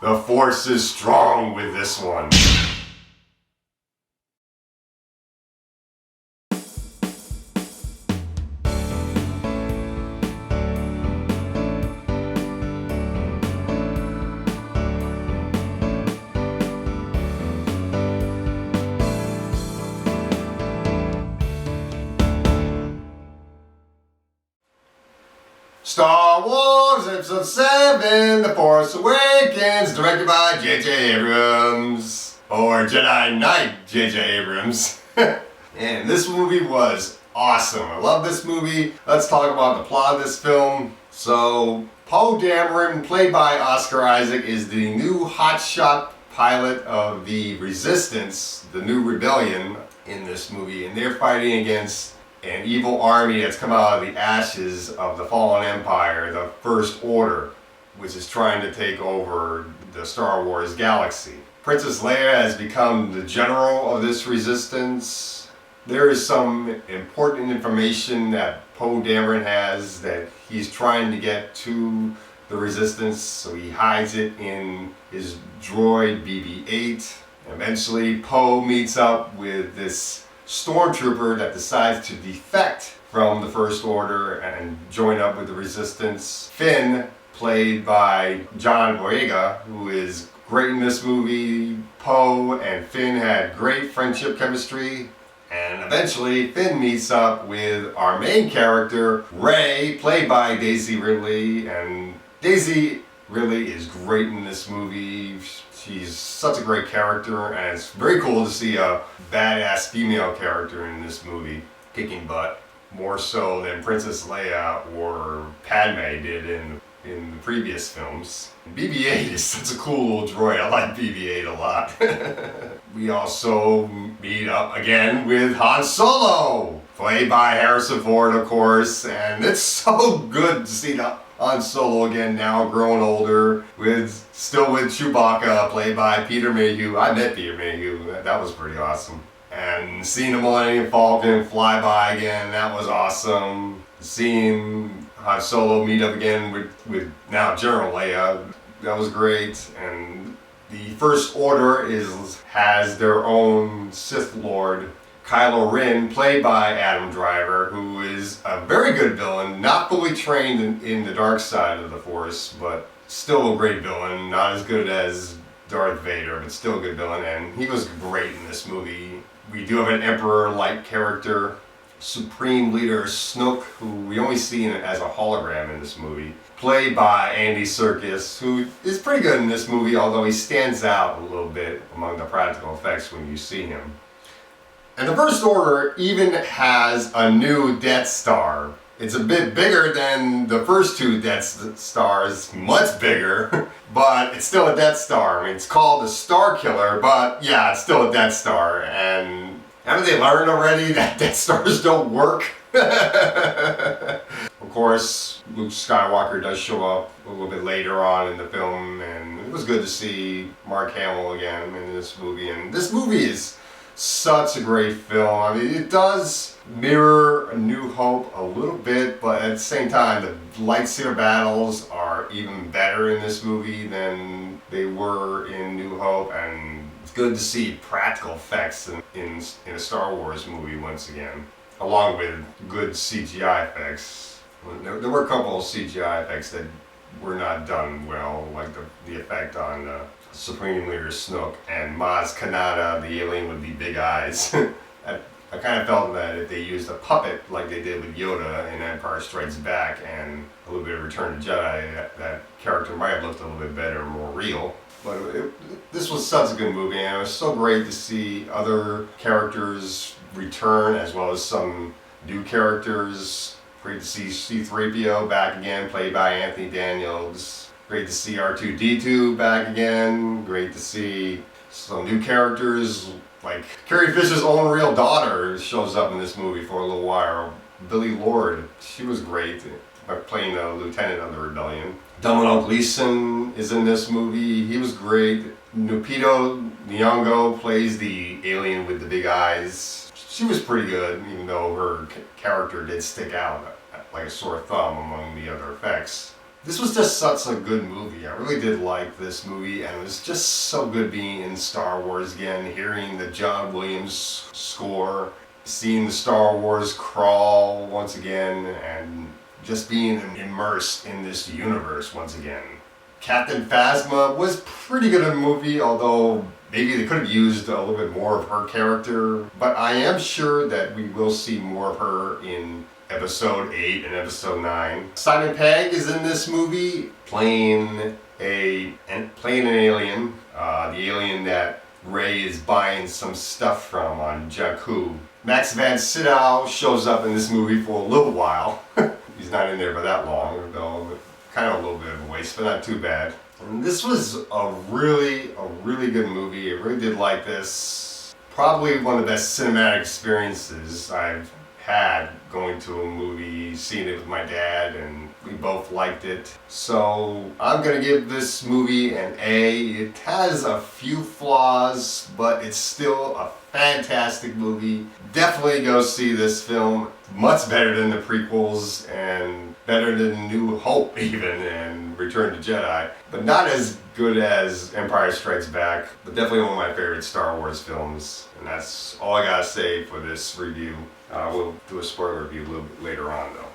The Force is strong with this one. Star Wars Episode 7, The Force Awakens, directed by J.J. Abrams. Or Jedi Knight J.J. Abrams. And this movie was awesome. I love this movie. Let's talk about the plot of this film. So, Poe Dameron, played by Oscar Isaac, is the new hotshot pilot of the Resistance, the new rebellion in this movie. And they're fighting against an evil army that's come out of the ashes of the fallen empire, the First Order, which is trying to take over the Star Wars galaxy. Princess Leia has become the general of this resistance. There is some important information that Poe Dameron has that he's trying to get to the resistance, so he hides it in his droid BB-8. Eventually, Poe meets up with this stormtrooper that decides to defect from the First Order and join up with the Resistance. Finn, played by John Boyega, who is great in this movie. Poe and Finn had great friendship chemistry. And eventually, Finn meets up with our main character, Rey, played by Daisy Ridley. And Daisy Ridley is great in this movie. She's such a great character, and it's very cool to see a badass female character in this movie kicking butt, more so than Princess Leia or Padme did in the previous films. BB-8 is such a cool little droid. I like BB-8 a lot. We also meet up again with Han Solo, played by Harrison Ford, of course, and it's so good to see Han Solo again now, grown older, still with Chewbacca, played by Peter Mayhew. I met Peter Mayhew, that was pretty awesome. And seeing the Millennium Falcon fly by again, that was awesome. Seeing Han Solo meet up again with now General Leia, that was great. And the First Order has their own Sith Lord, Kylo Ren, played by Adam Driver, who is a very good villain, not fully trained in the dark side of the Force, but still a great villain, not as good as Darth Vader, but still a good villain, and he was great in this movie. We do have an Emperor-like character, Supreme Leader Snoke, who we only see as a hologram in this movie, played by Andy Serkis, who is pretty good in this movie, although he stands out a little bit among the practical effects when you see him. And the First Order even has a new Death Star. It's a bit bigger than the first two Death Stars, much bigger, but it's still a Death Star. I mean, it's called the Star Killer, but yeah, it's still a Death Star. And haven't they learned already that Death Stars don't work? Of course, Luke Skywalker does show up a little bit later on in the film, and it was good to see Mark Hamill again in this movie. And this movie is such a great film. I mean, it does mirror A New Hope a little bit, but at the same time, the lightsaber battles are even better in this movie than they were in New Hope, and it's good to see practical effects in a Star Wars movie once again, along with good CGI effects. There were a couple of CGI effects that were not done well, like the effect on Supreme Leader Snoke and Maz Kanata, the alien with the big eyes. I kind of felt that if they used a puppet like they did with Yoda in Empire Strikes Back and a little bit of Return to Jedi, that character might have looked a little bit better, more real. But this was such a good movie, and it was so great to see other characters return as well as some new characters. Great to see C-3PO back again, played by Anthony Daniels. Great to see R2-D2 back again. Great to see some new characters, like Carrie Fisher's own real daughter shows up in this movie for a little while. Billy Lord, she was great, playing a lieutenant of the rebellion. Domhnall Gleeson is in this movie. He was great. Lupita Nyong'o plays the alien with the big eyes. She was pretty good, even though her character did stick out like a sore thumb among the other effects. This was just such a good movie. I really did like this movie, and it was just so good being in Star Wars again, hearing the John Williams score, seeing the Star Wars crawl once again, and just being immersed in this universe once again. Captain Phasma was pretty good in the movie, although maybe they could have used a little bit more of her character, but I am sure that we will see more of her in Episode 8 and Episode 9. Simon Pegg is in this movie playing an alien, the alien that Rey is buying some stuff from on Jakku. Max von Sydow shows up in this movie for a little while. He's not in there for that long, though. Kind of a little bit of a waste, but not too bad. And this was a really good movie. I really did like this. Probably one of the best cinematic experiences I've had going to a movie, seeing it with my dad, and we both liked it. So I'm gonna give this movie an A. It has a few flaws, but it's still a fantastic movie. Definitely go see this film. Much better than the prequels and better than New Hope even and Return to Jedi. But not as good as Empire Strikes Back, but definitely one of my favorite Star Wars films. And that's all I gotta say for this review. We'll do a spoiler review a little bit later on though.